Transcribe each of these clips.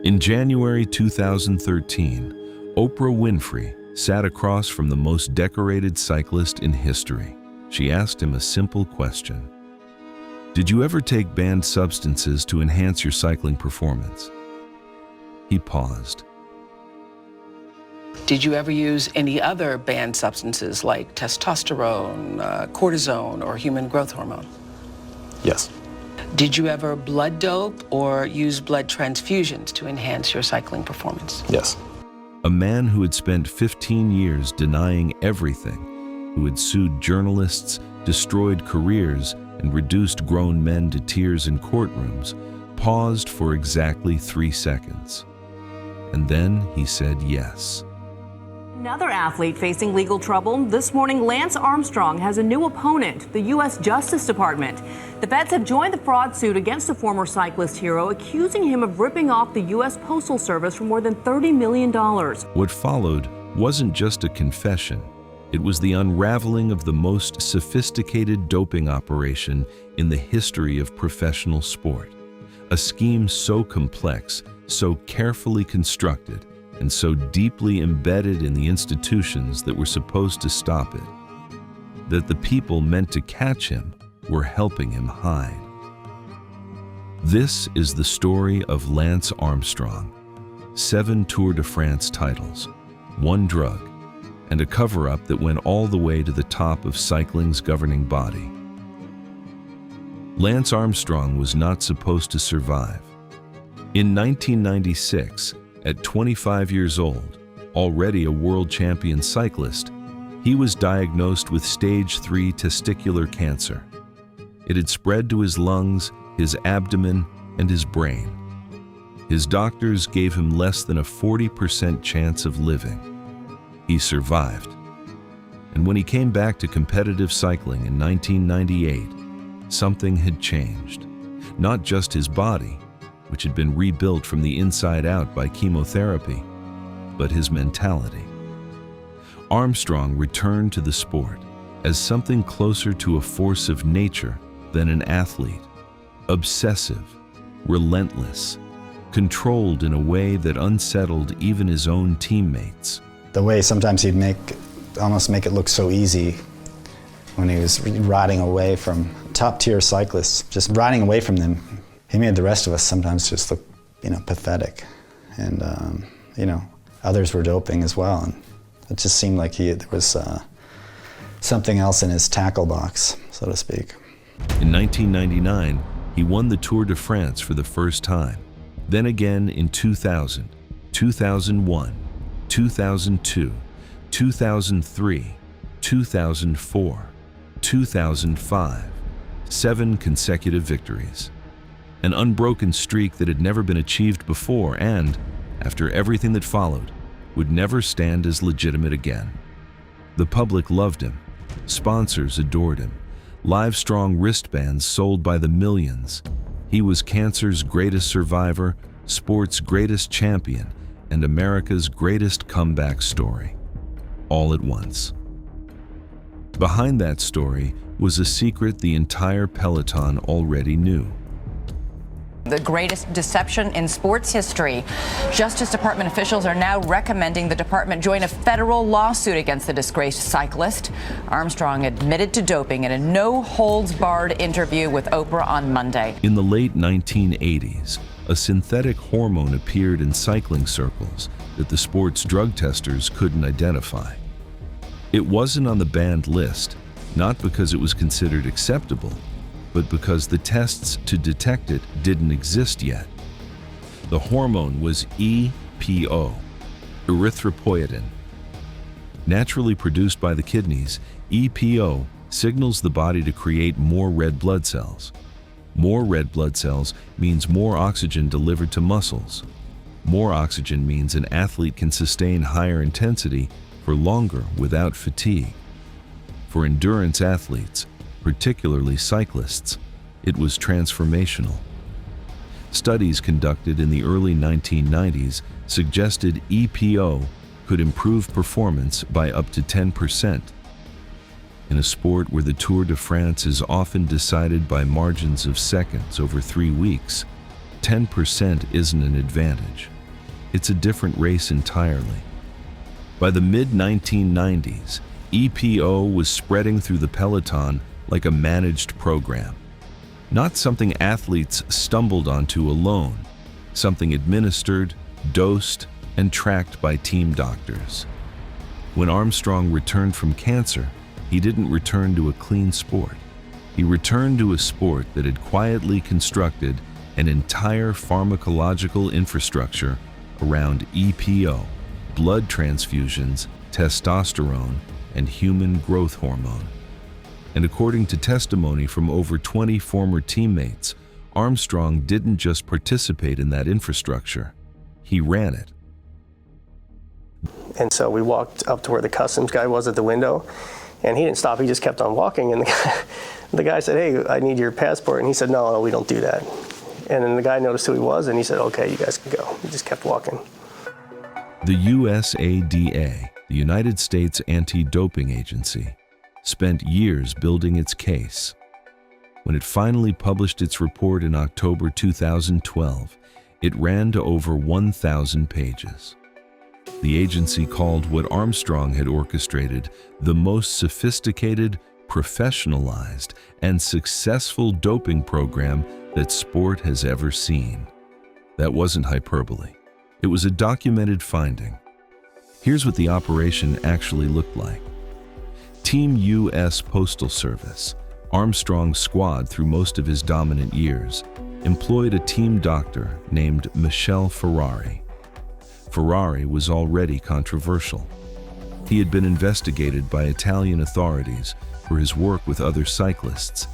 In January 2013, Oprah Winfrey sat across from the most decorated cyclist in history. She asked him a simple question. Did you ever take banned substances to enhance your cycling performance? He paused. Did you ever use any other banned substances like testosterone, cortisone, or human growth hormone? Yes. Did you ever blood dope or use blood transfusions to enhance your cycling performance? Yes. A man who had spent 15 years denying everything, who had sued journalists, destroyed careers, and reduced grown men to tears in courtrooms, paused for exactly 3 seconds. And then he said yes. Another athlete facing legal trouble. This morning, Lance Armstrong has a new opponent, the U.S. Justice Department. The feds have joined the fraud suit against the former cyclist hero, accusing him of ripping off the U.S. Postal Service for more than $30 million. What followed wasn't just a confession. It was the unraveling of the most sophisticated doping operation in the history of professional sport. A scheme so complex, so carefully constructed, and so deeply embedded in the institutions that were supposed to stop it, that the people meant to catch him were helping him hide. This is the story of Lance Armstrong. 7 Tour de France titles, 1 drug, and a cover-up that went all the way to the top of cycling's governing body. Lance Armstrong was not supposed to survive. In 1996, at 25 years old, already a world champion cyclist, he was diagnosed with stage 3 testicular cancer. It had spread to his lungs, his abdomen, and his brain. His doctors gave him less than a 40% chance of living. He survived. And when he came back to competitive cycling in 1998, something had changed. Not just his body, which had been rebuilt from the inside out by chemotherapy, but his mentality. Armstrong returned to the sport as something closer to a force of nature than an athlete, obsessive, relentless, controlled in a way that unsettled even his own teammates. The way sometimes he'd almost make it look so easy when he was riding away from top-tier cyclists, just riding away from them. He made the rest of us sometimes just look, pathetic. And, others were doping as well. And it just seemed like there was something else in his tackle box, so to speak. In 1999, he won the Tour de France for the first time. Then again in 2000, 2001, 2002, 2003, 2004, 2005, 7 consecutive victories. An unbroken streak that had never been achieved before and, after everything that followed, would never stand as legitimate again. The public loved him. Sponsors adored him. Livestrong wristbands sold by the millions. He was cancer's greatest survivor, sport's greatest champion, and America's greatest comeback story. All at once. Behind that story was a secret the entire peloton already knew. The greatest deception in sports history. Justice Department officials are now recommending the department join a federal lawsuit against the disgraced cyclist. Armstrong admitted to doping in a no-holds-barred interview with Oprah on Monday. In the late 1980s, a synthetic hormone appeared in cycling circles that the sport's drug testers couldn't identify. It wasn't on the banned list, not because it was considered acceptable, but because the tests to detect it didn't exist yet. The hormone was EPO, erythropoietin. Naturally produced by the kidneys, EPO signals the body to create more red blood cells. More red blood cells means more oxygen delivered to muscles. More oxygen means an athlete can sustain higher intensity for longer without fatigue. For endurance athletes, particularly cyclists, it was transformational. Studies conducted in the early 1990s suggested EPO could improve performance by up to 10%. In a sport where the Tour de France is often decided by margins of seconds over 3 weeks, 10% isn't an advantage. it's a different race entirely. By the mid-1990s, EPO was spreading through the peloton like a managed program. Not something athletes stumbled onto alone, something administered, dosed, and tracked by team doctors. When Armstrong returned from cancer, he didn't return to a clean sport. He returned to a sport that had quietly constructed an entire pharmacological infrastructure around EPO, blood transfusions, testosterone, and human growth hormone. And according to testimony from over 20 former teammates, Armstrong didn't just participate in that infrastructure, he ran it. And so we walked up to where the customs guy was at the window, and he didn't stop, he just kept on walking, and the guy said, "Hey, I need your passport," and he said, no, we don't do that. And then the guy noticed who he was, and he said, "Okay, you guys can go." He just kept walking. The USADA, the United States Anti-Doping Agency, spent years building its case. When it finally published its report in October 2012, it ran to over 1,000 pages. The agency called what Armstrong had orchestrated the most sophisticated, professionalized, and successful doping program that sport has ever seen. That wasn't hyperbole. It was a documented finding. Here's what the operation actually looked like. Team U.S. Postal Service, Armstrong's squad through most of his dominant years, employed a team doctor named Michele Ferrari. Ferrari was already controversial. He had been investigated by Italian authorities for his work with other cyclists.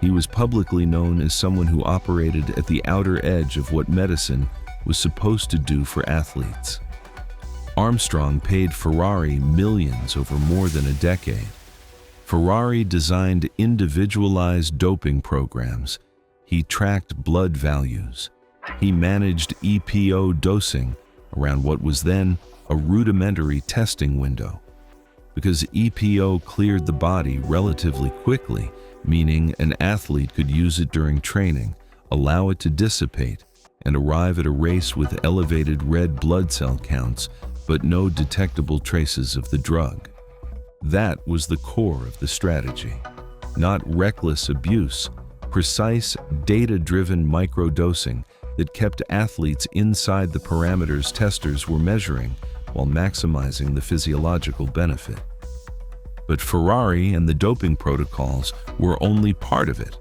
He was publicly known as someone who operated at the outer edge of what medicine was supposed to do for athletes. Armstrong paid Ferrari millions over more than a decade. Ferrari designed individualized doping programs. He tracked blood values. He managed EPO dosing around what was then a rudimentary testing window. Because EPO cleared the body relatively quickly, meaning an athlete could use it during training, allow it to dissipate, and arrive at a race with elevated red blood cell counts, but no detectable traces of the drug. That was the core of the strategy. Not reckless abuse, precise, data-driven microdosing that kept athletes inside the parameters testers were measuring while maximizing the physiological benefit. But Ferrari and the doping protocols were only part of it.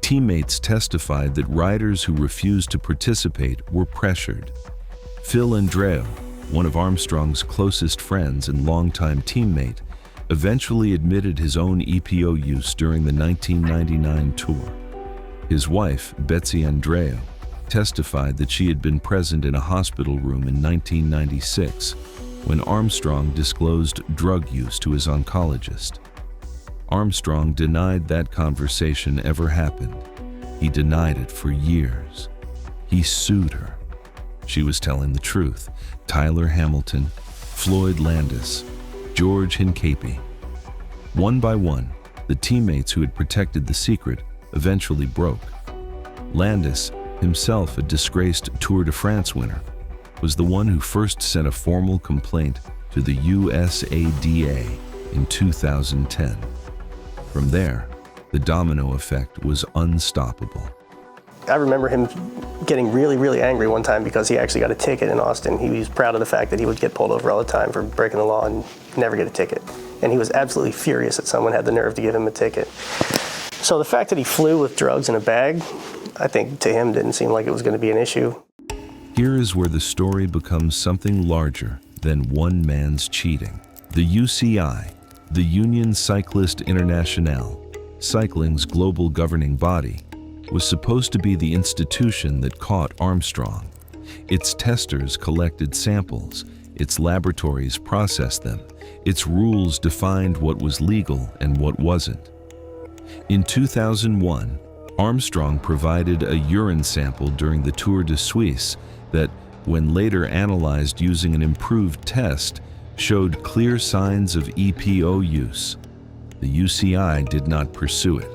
Teammates testified that riders who refused to participate were pressured. Phil Andreu, one of Armstrong's closest friends and longtime teammate, eventually admitted his own EPO use during the 1999 tour. His wife, Betsy Andreu, testified that she had been present in a hospital room in 1996 when Armstrong disclosed drug use to his oncologist. Armstrong denied that conversation ever happened. He denied it for years. He sued her. She was telling the truth. Tyler Hamilton, Floyd Landis, George Hincapie. One by one, the teammates who had protected the secret eventually broke. Landis, himself a disgraced Tour de France winner, was the one who first sent a formal complaint to the USADA in 2010. From there, the domino effect was unstoppable. I remember him getting really, really angry one time because he actually got a ticket in Austin. He was proud of the fact that he would get pulled over all the time for breaking the law and never get a ticket. And he was absolutely furious that someone had the nerve to give him a ticket. So the fact that he flew with drugs in a bag, I think to him didn't seem like it was going to be an issue. Here is where the story becomes something larger than one man's cheating. The UCI, the Union Cyclist Internationale, cycling's global governing body, was supposed to be the institution that caught Armstrong. Its testers collected samples, its laboratories processed them, its rules defined what was legal and what wasn't. In 2001, Armstrong provided a urine sample during the Tour de Suisse that, when later analyzed using an improved test, showed clear signs of EPO use. The UCI did not pursue it.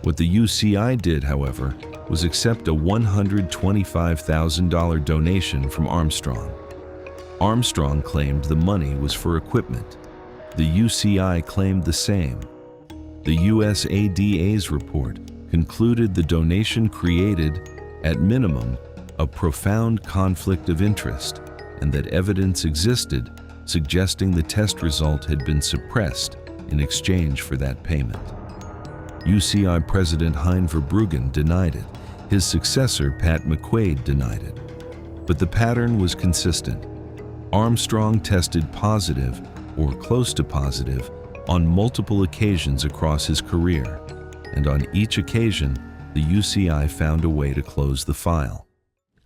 What the UCI did, however, was accept a $125,000 donation from Armstrong. Armstrong claimed the money was for equipment. The UCI claimed the same. The USADA's report concluded the donation created, at minimum, a profound conflict of interest, and that evidence existed suggesting the test result had been suppressed in exchange for that payment. UCI President Hein Verbruggen denied it. His successor, Pat McQuaid, denied it. But the pattern was consistent. Armstrong tested positive, or close to positive, on multiple occasions across his career, and on each occasion, the UCI found a way to close the file.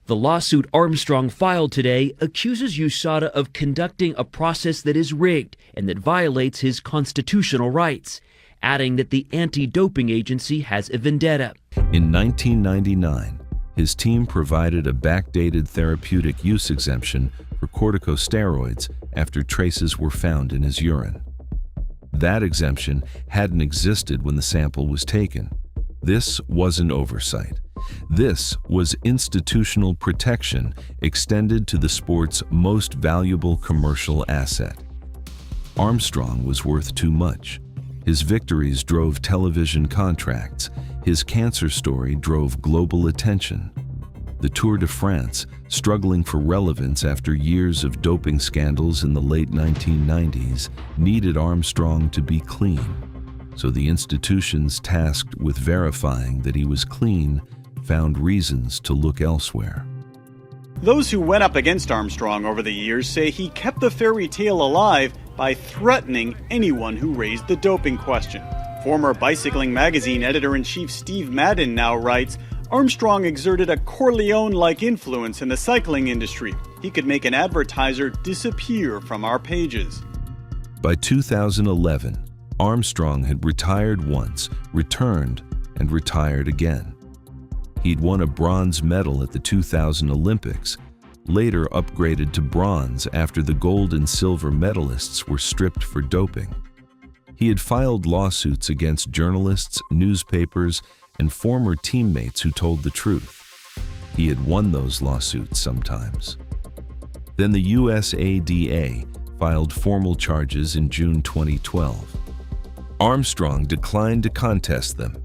The lawsuit Armstrong filed today accuses USADA of conducting a process that is rigged and that violates his constitutional rights, adding that the anti-doping agency has a vendetta. In 1999, his team provided a backdated therapeutic use exemption for corticosteroids after traces were found in his urine. That exemption hadn't existed when the sample was taken. This was an oversight. This was institutional protection extended to the sport's most valuable commercial asset. Armstrong was worth too much. His victories drove television contracts. His cancer story drove global attention. The Tour de France, struggling for relevance after years of doping scandals in the late 1990s, needed Armstrong to be clean. So the institutions tasked with verifying that he was clean found reasons to look elsewhere. Those who went up against Armstrong over the years say he kept the fairy tale alive by threatening anyone who raised the doping question. Former Bicycling Magazine editor-in-chief Steve Madden now writes, Armstrong exerted a Corleone-like influence in the cycling industry. He could make an advertiser disappear from our pages. By 2011, Armstrong had retired once, returned, and retired again. He'd won a bronze medal at the 2000 Olympics, later upgraded to bronze after the gold and silver medalists were stripped for doping. He had filed lawsuits against journalists, newspapers, and former teammates who told the truth. He had won those lawsuits sometimes. Then the USADA filed formal charges in June 2012. Armstrong declined to contest them.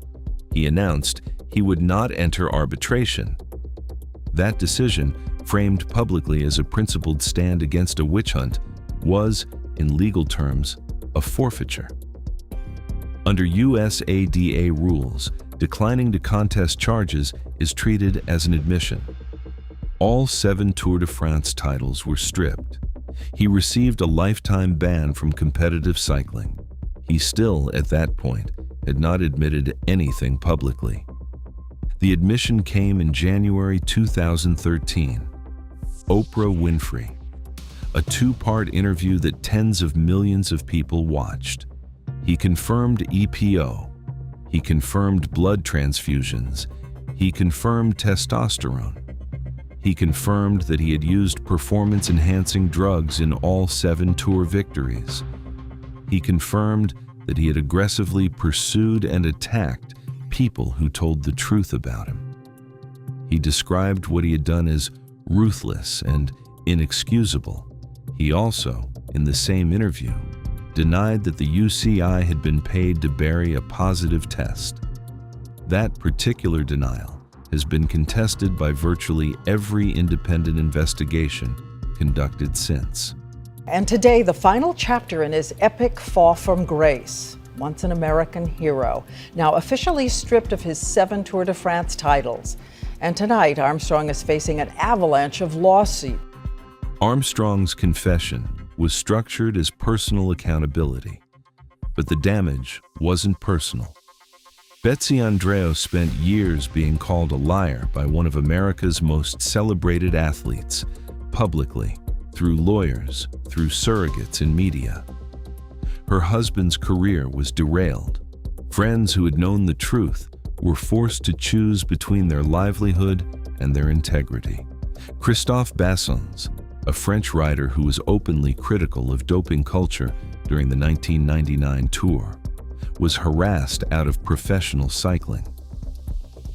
He announced he would not enter arbitration. That decision, framed publicly as a principled stand against a witch hunt, was, in legal terms, a forfeiture. Under USADA rules, declining to contest charges is treated as an admission. All 7 Tour de France titles were stripped. He received a lifetime ban from competitive cycling. He still, at that point, had not admitted anything publicly. The admission came in January 2013. Oprah Winfrey. A 2-part interview that tens of millions of people watched. He confirmed EPO. He confirmed blood transfusions. He confirmed testosterone. He confirmed that he had used performance-enhancing drugs in all 7 Tour victories. He confirmed that he had aggressively pursued and attacked people who told the truth about him. He described what he had done as ruthless and inexcusable. He also, in the same interview, denied that the UCI had been paid to bury a positive test. That particular denial has been contested by virtually every independent investigation conducted since. And today, the final chapter in his epic fall from grace. Once an American hero, now officially stripped of his 7 Tour de France titles. And tonight, Armstrong is facing an avalanche of lawsuits. Armstrong's confession was structured as personal accountability, but the damage wasn't personal. Betsy Andreo spent years being called a liar by one of America's most celebrated athletes, publicly, through lawyers, through surrogates and media. Her husband's career was derailed. Friends who had known the truth were forced to choose between their livelihood and their integrity. Christophe Bassons, a French writer who was openly critical of doping culture during the 1999 Tour, was harassed out of professional cycling.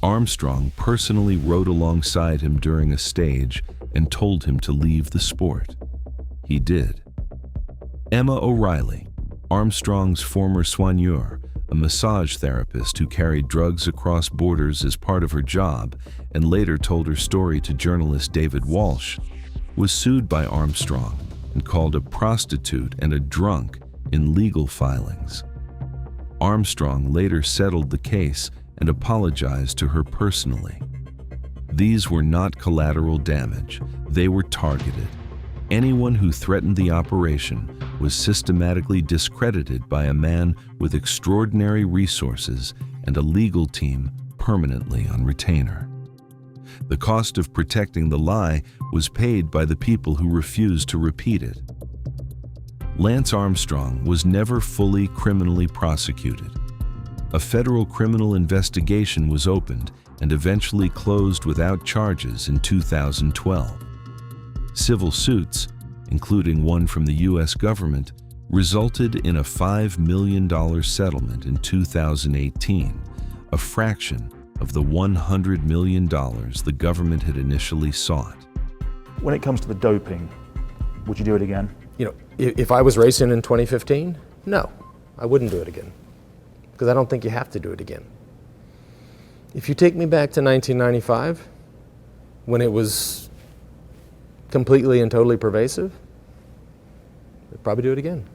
Armstrong personally rode alongside him during a stage and told him to leave the sport. He did. Emma O'Reilly, Armstrong's former soigneur, a massage therapist who carried drugs across borders as part of her job and later told her story to journalist David Walsh, was sued by Armstrong and called a prostitute and a drunk in legal filings. Armstrong later settled the case and apologized to her personally. These were not collateral damage, they were targeted. Anyone who threatened the operation was systematically discredited by a man with extraordinary resources and a legal team permanently on retainer. The cost of protecting the lie was paid by the people who refused to repeat it. Lance Armstrong was never fully criminally prosecuted. A federal criminal investigation was opened and eventually closed without charges in 2012. Civil suits, including one from the U.S. government, resulted in a $5 million settlement in 2018, a fraction of the $100 million the government had initially sought. When it comes to the doping, would you do it again? You know, if I was racing in 2015, no, I wouldn't do it again, because I don't think you have to do it again. If you take me back to 1995, when it was completely and totally pervasive, I'd probably do it again.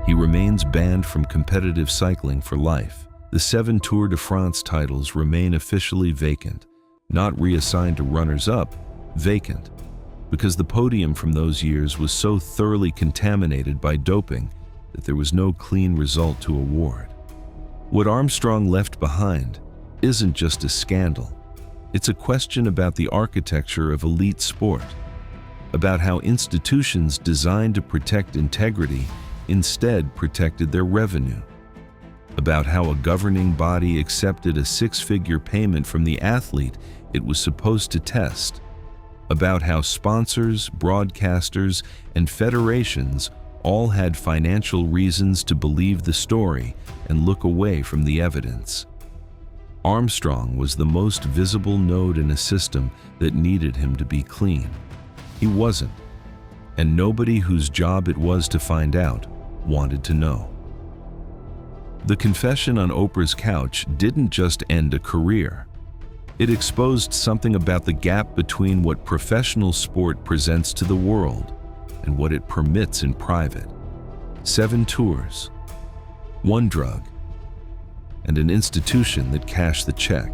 He remains banned from competitive cycling for life. The 7 Tour de France titles remain officially vacant, not reassigned to runners-up, vacant, because the podium from those years was so thoroughly contaminated by doping that there was no clean result to award. What Armstrong left behind isn't just a scandal. It's a question about the architecture of elite sport, about how institutions designed to protect integrity instead protected their revenue, about how a governing body accepted a 6-figure payment from the athlete it was supposed to test, about how sponsors, broadcasters, and federations all had financial reasons to believe the story and look away from the evidence. Armstrong was the most visible node in a system that needed him to be clean. He wasn't, and nobody whose job it was to find out wanted to know. The confession on Oprah's couch didn't just end a career. It exposed something about the gap between what professional sport presents to the world and what it permits in private. 7 tours, 1 drug, and an institution that cashed the check.